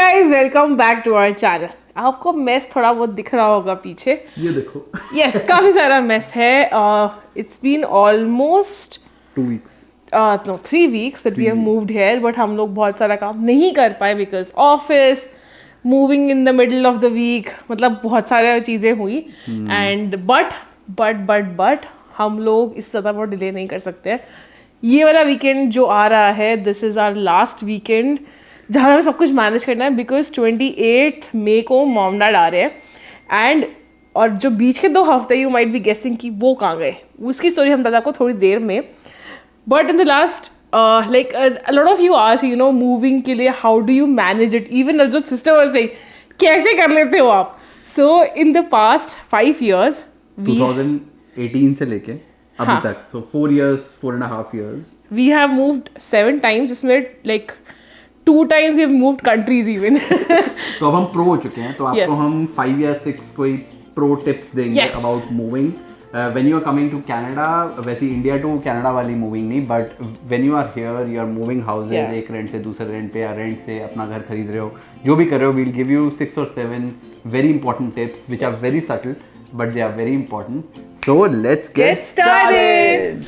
Guys welcome back to our channel. आपको mess थोड़ा बहुत दिख रहा होगा पीछे, ये देखो। यस काफी सारा मेस है। It's been almost 2 weeks no 3 weeks that we have moved here, but हम लोग बहुत सारा काम नहीं कर पाए because office moving in the middle of the week, मतलब बहुत सारी चीज़ें हुई एंड बट हम लोग इस ज़्यादा बहुत डिले नहीं कर सकते। ये वाला वीकेंड जो आ रहा है, this is our last weekend जहाँ हमें सब कुछ मैनेज करना है बिकॉज 28 मई को मॉम डैड आ रहे हैं एंड और जो बीच के 2 हफ्ते यू माइट बी गेसिंग कि वो कहाँ गए, उसकी स्टोरी हम बताते आपको थोड़ी देर में। But in the last like a lot of you ask, you know, moving के लिए how do you manage it? Even जो sister was saying, कैसे कर लेते हो आप? So in the past 5 years, 2018 से लेके अभी तक, so 4.5 years, we have moved 7 times, जिसमें like 2 times we have moved countries even. तो अब हम प्रो हो चुके हैं, तो आपको हम 5 या 6 कोई प्रो टिप्स देंगे about moving when you are coming to Canada. वैसे इंडिया टू कनाडा वाली मूविंग नहीं, but when you are here you are moving houses, एक रेंट से दूसरे रेंट पे या रेंट से अपना घर खरीद रहे हो, जो भी कर रहे हो, we'll give you 6 or 7 very important tips which are very subtle but they are very important. So let's get started.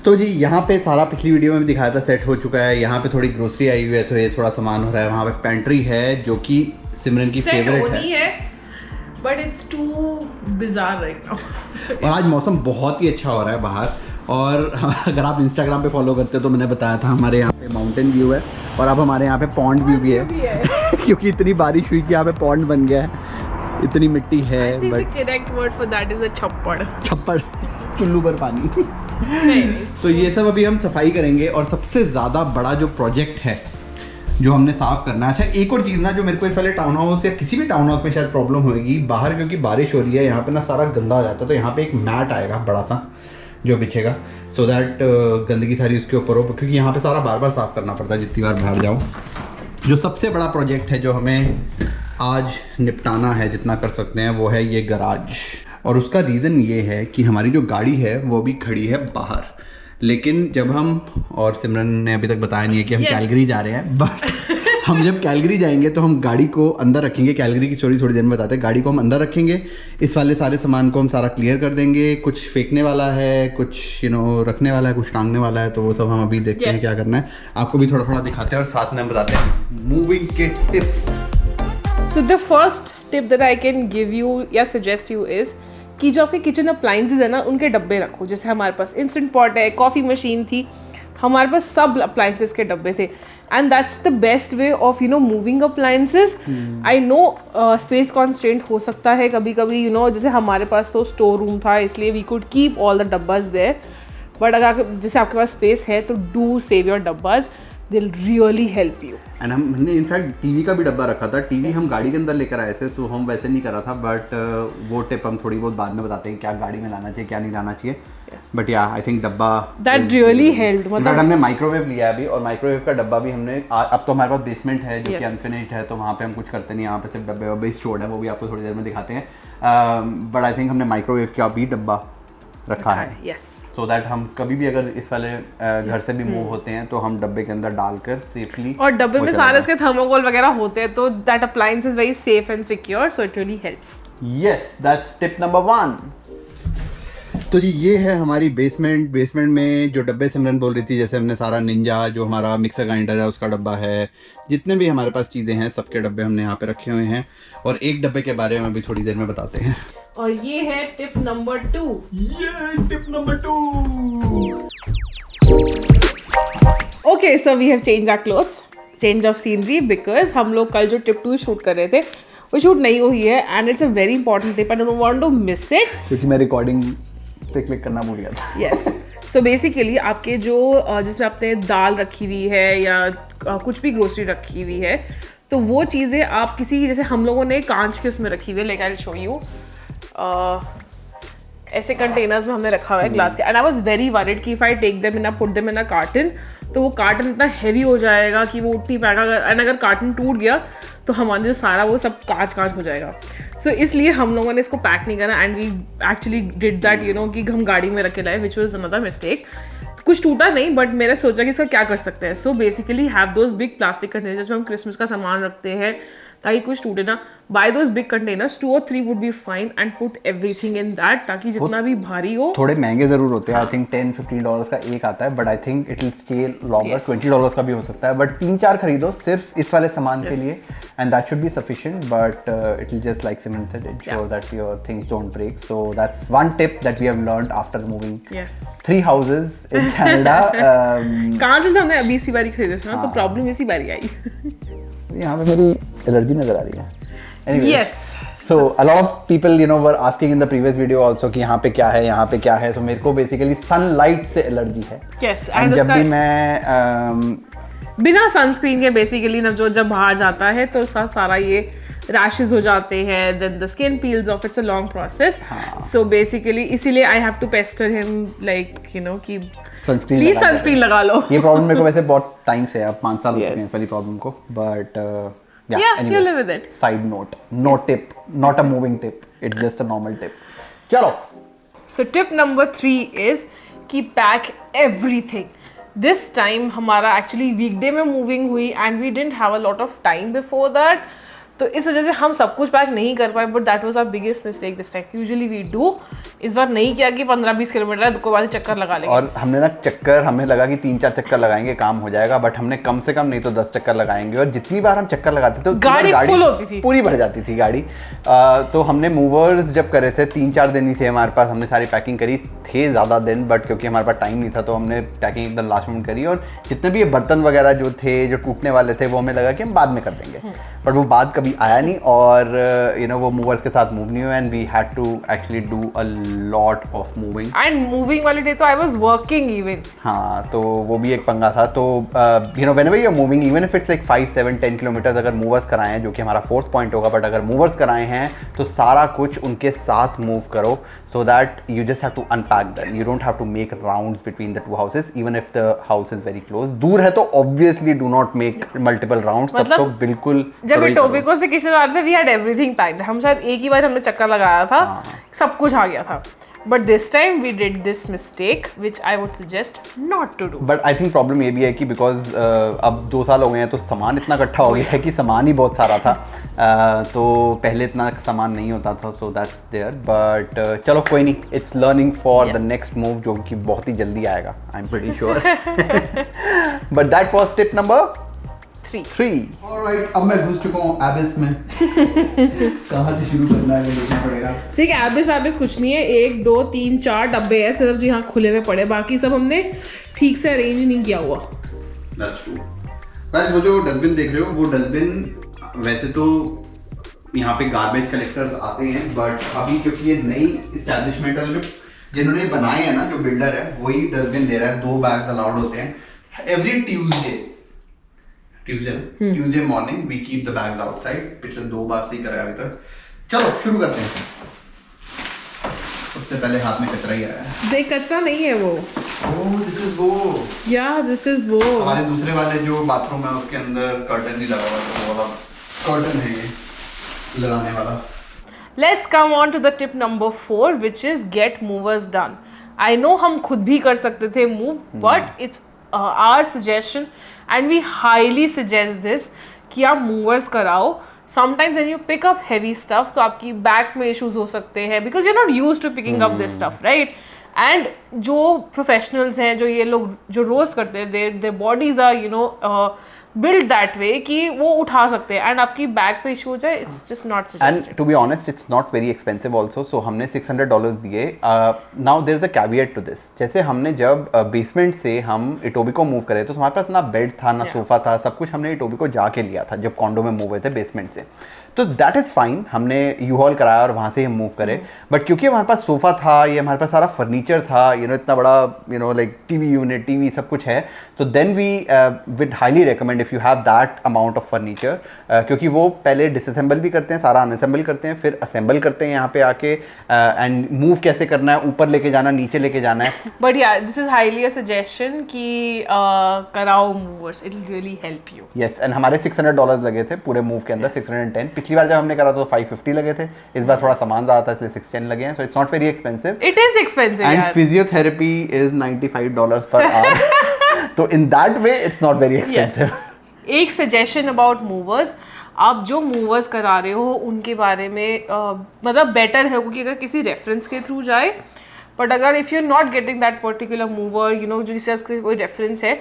तो जी यहाँ पे सारा पिछली वीडियो में भी दिखाया था, सेट हो चुका है। यहाँ पे थोड़ी ग्रोसरी आई हुई है, तो ये थोड़ा सामान हो रहा है। वहाँ पे पेंट्री है जो कि सिमरन की फेवरेट है। But it's too bizarre right now. और आज मौसम बहुत ही अच्छा हो रहा है बाहर, और अगर आप इंस्टाग्राम पे फॉलो करते हो तो मैंने बताया था हमारे यहाँ पे माउंटेन व्यू है, और अब हमारे यहाँ पे पॉन्ड व्यू भी है क्योंकि इतनी बारिश हुई कि यहाँ पे पॉन्ड बन गया है, इतनी मिट्टी है। But correct word for that is a छप्पड़ चुल्लू भर पानी। तो ये सब अभी हम सफाई करेंगे, और सबसे ज़्यादा बड़ा जो प्रोजेक्ट है जो हमने साफ करना है। अच्छा, एक और चीज़ ना जो मेरे को इस वाले टाउन हाउस या किसी भी टाउन हाउस में शायद प्रॉब्लम होगी बाहर, क्योंकि बारिश हो रही है यहाँ पे ना सारा गंदा हो जाता है, तो यहाँ पे एक मैट आएगा बड़ा सा जो बिछेगा, सो दैट गंदगी सारी उसके ऊपर हो, क्योंकि यहाँ पे सारा बार बार साफ करना पड़ता है जितनी बार बाहर जाओ। जो सबसे बड़ा प्रोजेक्ट है जो हमें आज निपटाना है, जितना कर सकते हैं, वो है ये गराज। और उसका रीज़न ये है कि हमारी जो गाड़ी है वो भी खड़ी है बाहर, लेकिन जब हम, और सिमरन ने अभी तक बताया नहीं है कि हम कैलगरी जा रहे हैं, बट हम जब कैलगरी जाएंगे तो हम गाड़ी को अंदर रखेंगे। कैलगरी की स्टोरी थोड़ी देर में बताते हैं। गाड़ी को हम अंदर रखेंगे, इस वाले सारे सामान को हम सारा क्लियर कर देंगे। कुछ फेंकने वाला है, कुछ रखने वाला है, कुछ टांगने वाला है, तो वो सब हम अभी देखते हैं क्या करना है। आपको भी थोड़ा थोड़ा दिखाते हैं और साथ में हम बताते हैं मूविंग के tips. So the first tip that I can give you या सजेस्ट यू इज कि जो आपके किचन अप्लाइंसेस है ना, उनके डब्बे रखो। जैसे हमारे पास इंस्टेंट पॉट है, कॉफ़ी मशीन थी, हमारे पास सब अप्लाइंसेस के डब्बे थे, and that's the best way of moving appliances. I know space constraint हो सकता है कभी कभी, जैसे हमारे पास तो स्टोर रूम था, इसलिए we could keep all the dabbas there, but अगर जैसे आपके पास स्पेस है तो do save your dabbas, they'll really help you. And हमने इनफैक्ट टीवी का भी डब्बा रखा था। टीवी हम गाड़ी के अंदर लेकर आए थे, तो हम वैसे नहीं करा था, बट वो टिप हम थोड़ी बहुत बाद में बताते हैं, क्या गाड़ी में लाना चाहिए क्या नहीं लाना चाहिए। बट या आई थिंक डब्बा that really helped। मतलब हमने माइक्रोवेव लिया अभी, और माइक्रोवेव का डब्बा भी हमने, अब तो हमारे पास बेसमेंट है जो कि अनफिनिश्ड है, तो वहाँ पे हम कुछ करते नहीं, यहाँ पे सिर्फ डब्बे वब्बे स्टोर्ड है, वो भी आपको थोड़ी देर में दिखाते हैं। बट आई थिंक हमने माइक्रोवेव का भी डब्बा रखा है, यस, सो दैट हम कभी भी अगर इस वाले घर से भी मूव होते हैं तो हम डब्बे के अंदर डालकर सेफली, और डब्बे में सारे उसके थर्मोकोल वगैरह होते हैं, तो that appliance is very safe and secure, so it really helps. Yes, that's tip number 1। तो जी ये है हमारी बेसमेंट में जो डब्बे सिमरन बोल रही थी, जैसे हमने सारा निंजा, जो हमारा मिक्सर ग्राइंडर है उसका डब्बा है, जितने भी हमारे पास चीज़ें हैं सबके डब्बे हमने यहाँ पे रखे हुए हैं, और एक डब्बे के बारे में अभी थोड़ी देर में बताते हैं। और ये है टिप नंबर 2। ये tip number 2। Okay, so we have change our clothes, change of scenery, because हम लोग कल जो टिप 2 शूट कर रहे थे वो शूट नहीं हुई है, and it's a very important tip, I don't want to miss it, क्योंकि मैं रिकॉर्डिंग पे क्लिक करना भूल गया था। यस, सो बेसिकली आपके जो जिसमें आपने दाल रखी हुई है या कुछ भी ग्रोसरी रखी हुई है, तो वो चीज़ें आप किसी, जैसे हम लोगों ने कांच के उसमें रखी हुई है, like I will show you, ऐसे कंटेनर्स में हमने रखा हुआ है ग्लास के, and I was very worried कि if I take them in a put them in a carton, तो वो कार्टन इतना हैवी हो जाएगा कि वो उठ नहीं पाएगा, एंड अगर कार्टन टूट गया तो हमारा जो सारा वो सब कांच हो जाएगा। सो इसलिए हम लोगों ने इसको पैक नहीं करा, and we actually did that, कि हम गाड़ी में रख के लाए, विच वॉज अनदर मिस्टेक। कुछ टूटा नहीं, बट मैंने सोचा कि इसका क्या कर सकते हैं. So basically have those big plastic container जिसमें हम क्रिसमस का सामान रखते हैं ताकि कुछ टूटे ना. Buy those big containers 2 or 3 would be fine and put everything in that, ताकि जितना भी भारी हो. थोड़े महंगे जरूर होते हैं, आई थिंक $10-15 का एक आता है, but I think it will stay longer. $20 का भी हो सकता है, बट 3-4 खरीदो सिर्फ इस वाले सामान के लिए, and that should be sufficient. But it will just like Simran said, ensure that your things don't break. So that's one tip that we have learned after moving 3 houses in Canada. कहाँ से हमने अभी इसी बारी खरीदे थे ना, तो प्रॉब्लम इसी बारी आई. यहाँ पे मेरी एलर्जी नजर आ रही है. Anyways, Yes. So a lot of people, you know, were asking in the previous video also कि यहाँ पे क्या है, यहाँ पे क्या है. So मेरे को basically sunlight से एलर्जी है. Yes. And जब भी मैं बिना सनस्क्रीन के बेसिकली ना जो जब बाहर जाता है तो उसका सारा ये रैशेस हो जाते हैं, then the skin peels off. It's a long process. So basically इसीलिए I have to pester him like you know कि प्लीज सनस्क्रीन लगा लो. ये प्रॉब्लम मेरे को वैसे बहुत टाइम से है, अब 5 साल हो चुके हैं इस वाली प्रॉब्लम को. But Yeah, you live with it. Side note, no tip, not a moving tip. It's just a normal tip. चलो. So tip number 3 is कि pack everything. This time हमारा actually weekday में moving हुई and we didn't have a lot of time before that. तो इस वजह से हम सब कुछ पैक नहीं कर पाए, but that was our biggest mistake this time. Usually we do. इस बार नहीं किया कि 15-20 किलोमीटर है तो बाद चक्कर लगा लेंगे. और हमने ना चक्कर, हमें लगा कि 3-4 चक्कर लगाएंगे काम हो जाएगा, बट हमने कम से कम नहीं तो 10 चक्कर लगाएंगे. और जितनी बार हम चक्कर लगाते थे गाड़ी फुल होती थी, पूरी भर जाती थी गाड़ी. तो हमने मूवर्स जब करे थे 3-4 दिन ही थे हमारे पास, हमने सारी पैकिंग करी थे ज़्यादा दिन, बट क्योंकि हमारे पास टाइम नहीं था तो हमने पैकिंग एकदम लास्ट मोमेंट करी. और जितने भी ये बर्तन वगैरह जो थे जो टूटने वाले थे वो हमें लगा कि हम बाद में कर देंगे, बट वो बाद कभी आया नहीं. और यू नो वो मूवर्स के साथ मूव नहीं हुआ, and we had to actually do a lot of moving. And moving वाले डे तो आई वाज वर्किंग इवन. हाँ, तो वो भी एक पंगा था. तो you know whenever you are moving, even if it's like 5-7-10 kilometres, अगर मूवर्स कराए हैं जो कि हमारा 4th पॉइंट होगा, बट अगर मूवर्स कराए हैं तो सारा कुछ उनके साथ मूव करो, so that you just have to unpack them. You don't have to make rounds between the 2 houses, even if the house is very close. दूर है तो obviously do not make multiple rounds. तब तो बिल्कुल जब ये टोबिको से किशन आ रहे थे, we had everything packed. हम शायद एक ही बार हमने चक्कर लगाया था, सब कुछ आ गया था. But this time we did this mistake, which I would suggest not to do. But I think problem ये भी है कि because अब 2 साल हो गए हैं तो सामान इतना इकट्ठा हो गया है कि सामान ही बहुत सारा था. तो पहले इतना सामान नहीं होता था, so that's there. But चलो कोई नहीं, it's learning for the next move जो कि बहुत ही जल्दी आएगा, I'm pretty sure. But that was tip number 3. Alright, अब मैं घुस चुका हूँ एबिस में. कहाँ से शुरू करना है देखना पड़ेगा. ठीक है, एबिस कुछ नहीं है. 1 2 3 4 डब्बे है सिर्फ जो यहाँ खुले हुए पड़े, बाकी सब हमने ठीक से अरेंज नहीं किया हुआ. That's true. Guys, वो जो डस्टबिन देख रहे हो, वो डस्टबिन वैसे तो यहाँ पे गार्बेज कलेक्टर्स आते हैं, बट अभी क्योंकि ये नई इस्टेब्लिशमेंट है, जो जिन्होंने बनाए हैं ना, जो बिल्डर है वही डस्टबिन ले रहा है. 2 बैग्स अलाउड होते हैं every Tuesday morning. We keep the bags outside. पिछले 2 बार से ही करा अभी तक. चलो शुरू करते हैं. सबसे पहले हाथ में कचरा ही आया है. देख, कचरा नहीं है वो. ओह, दिस इज वो. या दिस इज वो. हमारे दूसरे वाले जो बाथरूम है उसके अंदर कर्टन नहीं लगा हुआ, तो वो वाला कर्टन है ये लगाने वाला. Let's come on to the tip number 4, which is get movers done. I know हम खुद भी कर सकते थे move, but it's our suggestion and we highly suggest this कि आप movers कराओ. Sometimes when you pick up heavy stuff तो आपकी back में issues हो सकते हैं because you're not used to picking up this stuff, right? And जो professionals हैं, जो ये लोग जो रोज करते हैं, their bodies are you know built that way कि वो उठा सकते हैं, एंड आपकी बैक पे इशू हो जाए, it's just not suggested. And to be honest it's not very expensive also. So हमने $600 दिए. Now there is a caveat to this. जैसे हमने जब बेसमेंट से हम इटोबिको मूव करे तो हमारे पास ना बेड था ना सोफा था, सब कुछ हमने इटोबिको जाके लिया था जब कॉन्डो में मूव हुए थे बेसमेंट से. तो दैट इज़ फाइन, हमने यू हॉल कराया और वहाँ से हम मूव करे. बट क्योंकि हमारे पास सोफ़ा था, ये हमारे पास सारा फर्नीचर था, यू नो इतना बड़ा you know like TV unit, TV सब कुछ है, तो then we would highly recommend if you have that amount of furniture, क्योंकि वो पहले डिसअसेंबल भी करते हैं, सारा अनअसेंबल करते हैं, फिर असेंबल करते हैं यहाँ पे आके, एंड मूव कैसे करना है, ऊपर लेके जाना, नीचे लेके जाना है. बट या this is highly a suggestion कि कराओ movers, it will really help you. Yes, and हमारे $600 लगे थे पूरे मूव के अंदर. 610. पिछली बार जब हमने करा तो 550 लगे थे, इस बार थोड़ा सामान ज़्यादा था इसलिए 610 लगे हैं, so it's not very expensive. It is expensive and physiotherapy is $95 per hour. तो in that way it's not very expensive. एक सजेशन अबाउट मूवर्स, आप जो मूवर्स करा रहे हो उनके बारे में मतलब बेटर है कि अगर किसी रेफरेंस के थ्रू जाए, बट अगर if you are not getting that particular mover, you know, जो जिससे कोई रेफरेंस है,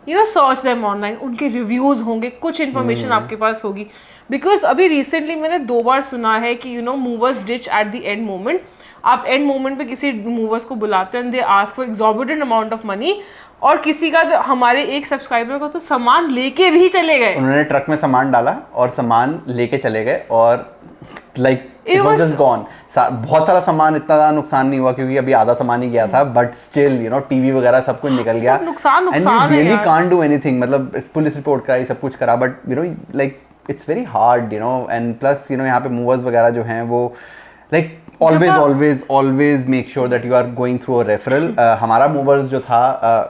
you know, search them online, उनके रिव्यूज़ होंगे, कुछ इन्फॉर्मेशन आपके पास होगी. बिकॉज अभी रिसेंटली मैंने 2 बार सुना है कि you know movers ditch at the end moment. आप एंड मोमेंट पे किसी मूवर्स को बुलाते हैं, they ask for exorbitant amount of money, और किसी का हमारे एक सब्सक्राइबर का तो सामान लेके भी चले गए. उन्होंने ट्रक में सामान डाला और सामान लेके चले गए और like it was just gone. बहुत सारा सामान, इतना ज़्यादा नुकसान नहीं हुआ क्योंकि अभी आधा सामान ही गया था, but still you know TV वगैरह सब कुछ निकल गया. नुकसान and you really can't do anything. मतलब पुलिस रिपोर्ट कराई, सब कुछ करा, but you know like it's very hard, you know. And plus you know यहाँ पे मूवर्स वगैरह जो हैं वो like always make sure that you are going through a referral. हमारा movers जो था,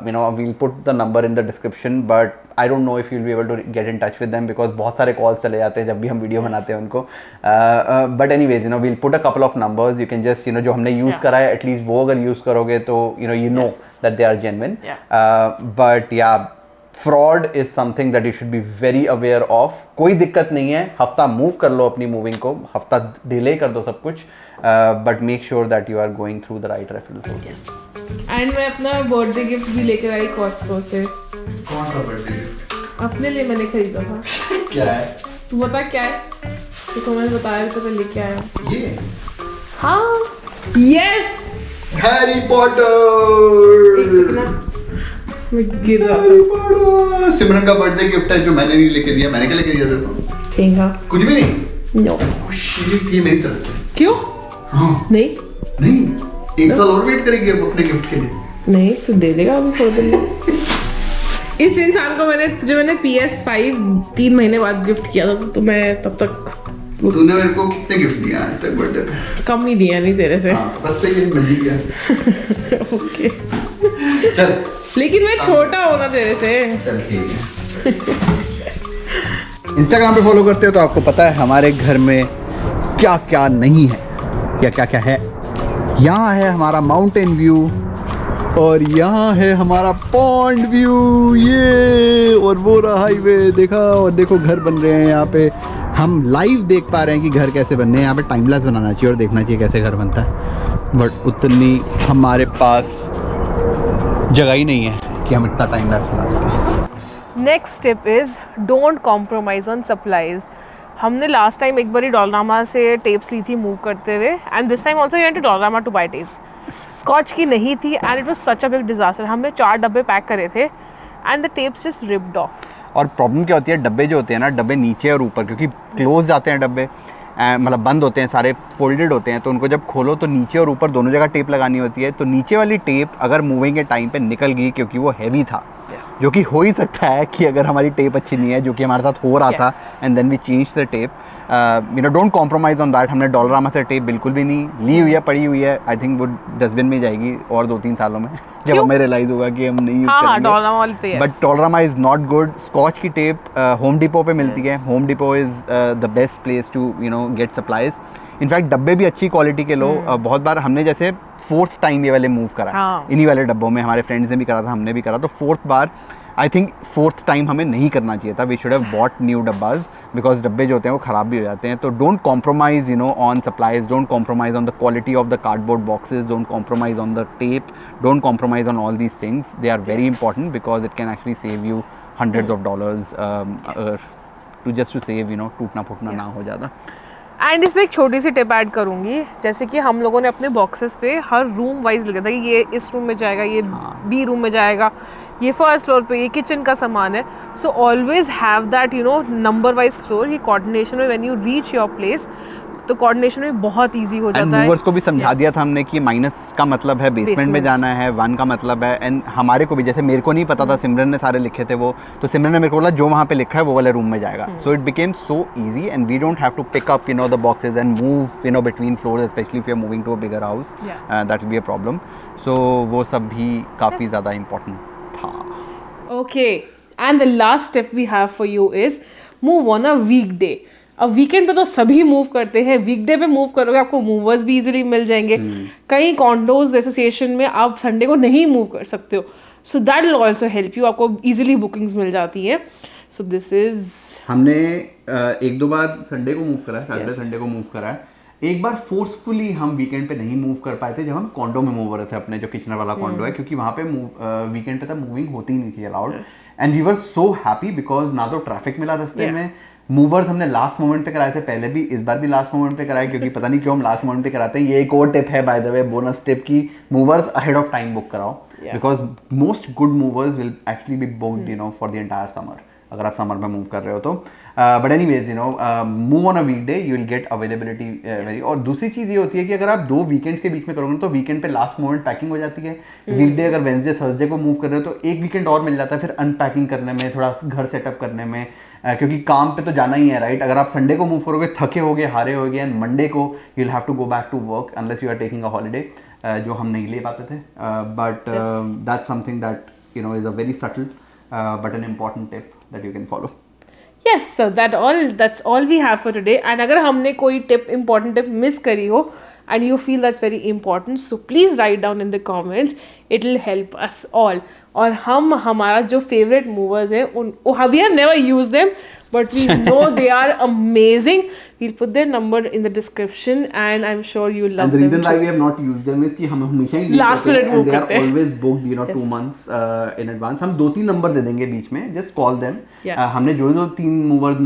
you know, we'll put the number in the description, but I don't know if you'll be able to get in touch with them because बहुत सारे calls चले जाते हैं जब भी हम वीडियो बनाते हैं उनको. But anyways, you know, we'll put a couple of numbers. You can just, you know, जो हमने use करा है, at least वो अगर use करोगे तो you know that they are genuine. But yeah, fraud is something that you should be very aware of. कोई दिक्कत नहीं है, हफ्ता मूव कर लो अपनी मूविंग को, हफ्ता डिले कर दो सब कुछ, but make sure that you are going through the right referral sources. And मैं अपना बर्थडे गिफ्ट भी लेकर आई कॉस्को से. कौन सा बर्थडे गिफ्ट? अपने लिए मैंने खरीदा था. क्या है? तू बता क्या है? देखो मैंने बताया तो मैं लेके आया. ये? हाँ. यस. Harry Potter. एक सेकंड ना, मैं गिर रहा था. सिमरन का बर्थडे गिफ्ट है जो मैंने नहीं लेके दिया. मैंने क्या लेके दिया तेरे को? ठेंगा. कुछ भी नहीं. नो. ये मेरी तरफ से. क्यों? हाँ. नहीं, एक साल और वेट करेंगे अब अपने गिफ्ट के लिए. नहीं, तू दे देगा अभी थोड़े दिन में. इस इंसान को मैंने PS5 3 महीने बाद गिफ्ट किया था, तो मैं तब तक. तूने मेरे को कितने गिफ्ट दिया आज तक बर्थडे पे? कम नहीं दिया नहीं तेरे से. हाँ, बस पे मिल ही गया. ओके. चल. लेकिन मैं छोटा हूँ ना तेरे से. चल ठीक है. इंस्टाग्राम पे फॉलो करते हो तो आपको पता है हमारे घर में क्या क्या नहीं है, क्या है. यहाँ है हमारा माउंटेन व्यू और यहाँ है हमारा पॉन्ड व्यू. ये और वो रहा हाईवे, देखा. और देखो घर बन रहे हैं यहाँ पे. हम लाइव देख पा रहे हैं कि घर कैसे बनने हैं. यहाँ पे टाइम लैप्स बनाना चाहिए और देखना चाहिए कैसे घर बनता है, बट उतनी हमारे पास जगह ही नहीं है कि हम इतना टाइम लैप्स बना सकें. Next step is don't compromise on supplies. हमने लास्ट टाइम एक बारी डॉलरामा से टेप्स ली थी मूव करते हुए, and this time also we went to Dollarama to buy tapes. Scotch की नहीं थी and it was such a big disaster. हमने 4 डब्बे पैक करे थे and the tapes just ripped off. और प्रॉब्लम क्या होती है, डब्बे जो होते हैं ना, डब्बे नीचे और ऊपर, क्योंकि क्लोज जाते हैं डब्बे, मतलब बंद होते हैं सारे, फोल्डेड होते हैं, तो उनको जब खोलो तो नीचे और ऊपर दोनों जगह टेप लगानी होती है. तो नीचे वाली टेप अगर मूविंग के टाइम पे निकल गई क्योंकि वो हैवी था, जो कि हो ही सकता है कि अगर हमारी टेप अच्छी नहीं है, जो कि हमारे साथ हो रहा था, and then we change the tape. You know, don't compromise on that. हमने डॉलरामा से टेप बिल्कुल भी नहीं ली हुई है, पड़ी हुई है. आई थिंक वो डस्टबिन में जाएगी और 2-3 सालों में जब हमें रियलाइज होगा कि हम नहीं यूज करेंगे. But Dollarama is not good. Scotch की टेप होम डिपो पे मिलती है. Home Depot is the best place to you know get supplies. In fact डब्बे भी अच्छी क्वालिटी के लो. बहुत बार हमने जैसे 4th टाइम ये वाले मूव करा, इन्हीं वाले डब्बों में. हमारे फ्रेंड्स ने भी करा था, हमने भी करा. तो 4th bar, I think 4th time हमें नहीं करना चाहिए था. We should have bought new dabbas, because डब्बे जो होते हैं वो ख़राब भी हो जाते हैं. तो don't compromise you know on supplies, don't compromise on the quality of the cardboard boxes, don't compromise on the tape, don't compromise on all these things. They are very important because it can actually save you hundreds of dollars to save, you know, टूटना फूटना ना हो ज़्यादा. And इसमें एक छोटी सी tip add करूँगी, जैसे कि हम लोगों ने अपने बॉक्सेस पे हर रूम वाइज लिखा था कि ये इस रूम में जाएगा, ये बी रूम में जाएगा, ये फर्स्ट फ्लोर पे ये किचन का सामान है. So always have that you no number wise floor. ये कोऑर्डिनेशन में when you reach your place तो कोऑर्डिनेशन में बहुत इजी हो जाता है. मूवर्स को भी समझा दिया था हमने कि माइनस का मतलब है बेसमेंट में जाना है, 1 का मतलब है. एंड हमारे को भी, जैसे मेरे को नहीं पता था, सिमरन ने सारे लिखे थे वो, तो सिमरन ने मेरे को बोला जो वहाँ पे लिखा है वो वाले रूम में जाएगा. So it became so easy and we don't have to pick up you know the boxes and move you know between floors, especially if you are moving to a bigger house. That will be a problem. So वो सब भी काफ़ी ज़्यादा important था. Okay, and the last step we have for you is move on a weekday. अब weekend पे तो सभी मूव करते हैं, वीकडे पे मूव करोगे आपको मूवर्स भी इजीली मिल जाएंगे। कई कॉन्डोज एसोसिएशन में आप संडे को नहीं मूव कर सकते हो, so that will also help you, आपको इजीली बुकिंग्स मिल जाती है। सो दिस इज, हमने एक दो बार संडे को मूव करा है, सैटरडे संडे को मूव करा है। एक बार फोर्सफुली हम वीकेंड पे नहीं मूव कर पाए थे जब हम कॉन्डो में मूव हो रहे थे, अपने जो किचनर वाला कॉन्डो है, क्योंकि वहाँ पे वीकेंड पे तब मूविंग होती नहीं थी allowed. And we were so happy because ना तो ट्रैफिक मिला रास्ते में, मूवर्स हमने लास्ट मोमेंट पे कराए थे पहले भी, इस बार भी लास्ट मोमेंट पे कराए, क्योंकि पता नहीं क्यों हम लास्ट मोमेंट पे कराते हैं। ये एक और टिप है by the way, bonus tip, की movers ahead of time book कराओ, because most good movers will actually be booked, you know, for the entire summer, अगर आप समर में मूव कर रहे हो तो। But anyways, you know, move on a weekday, you will get availability very. और दूसरी चीज़ ये होती है कि अगर आप 2 वीकेंड्स के बीच में करोगे तो वीकेंड पे लास्ट मोमेंट पैकिंग हो जाती है। वीकडे अगर वेंसडे थर्सडे को मूव कर रहे हो तो एक वीकेंड और मिल जाता है फिर अनपैकिंग करने में, थोड़ा घर सेटअप करने में, क्योंकि काम पे तो जाना ही है, राइट। अगर आप संडे को मूव करोगे थके होगे, हारे होगे, एंड मंडे को you will have to go back to work unless you are taking a holiday, जो हम नहीं ले पाते थे। But that's something that, you know, is a very subtle but an important tip that you can follow. yes, so that's all we have for today. And अगर हमने कोई important tip miss करी हो and you feel that's very important, so please write down in the comments, it will help us all. और हम हमारा जो favorite movers हैं we have never used them but we know they are amazing. We'll put their number in the description and I'm sure you love them. And the reason why we have not used them is कि हम हमेशा ही last minute and they are always booked, you know, 2 months in advance. हम 2-3 number दे देंगे बीच में, just call them. हमने जो 3 movers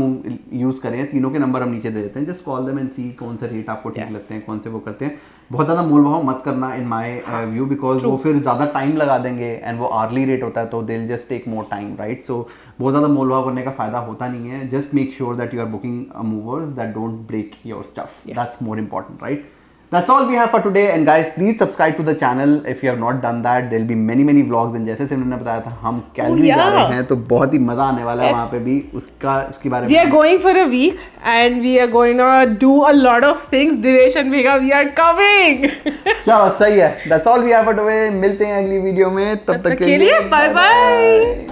use करे हैं, तीनों के नंबर हम नीचे दे देते हैं, just call them and see कौन से रेट आपको ठीक लगते हैं, कौन से वो करते हैं। बहुत ज़्यादा मोल भाव मत करना इन माय व्यू, बिकॉज वो फिर ज़्यादा टाइम लगा देंगे एंड वो आर्ली रेट होता है तो they will just take more time, right. So बहुत ज़्यादा मोल भाव करने का फायदा होता नहीं है। Just make sure that you are booking movers that don't break your stuff, that's more important, right. That's all we have for today, and guys, please subscribe to the channel if you have not done that. There'll be many vlogs, and जैसे सिमरन ने बताया था हम calorie जा रहे हैं तो बहुत ही मजा आने वाला है वहाँ पे भी, उसके बारे में। We are going for a week and we are going to do a lot of things. Divesh and Megha, we are coming. चलो सही है, that's all we have for today. मिलते हैं अगली वीडियो में, तब तक के लिए बाय बाय।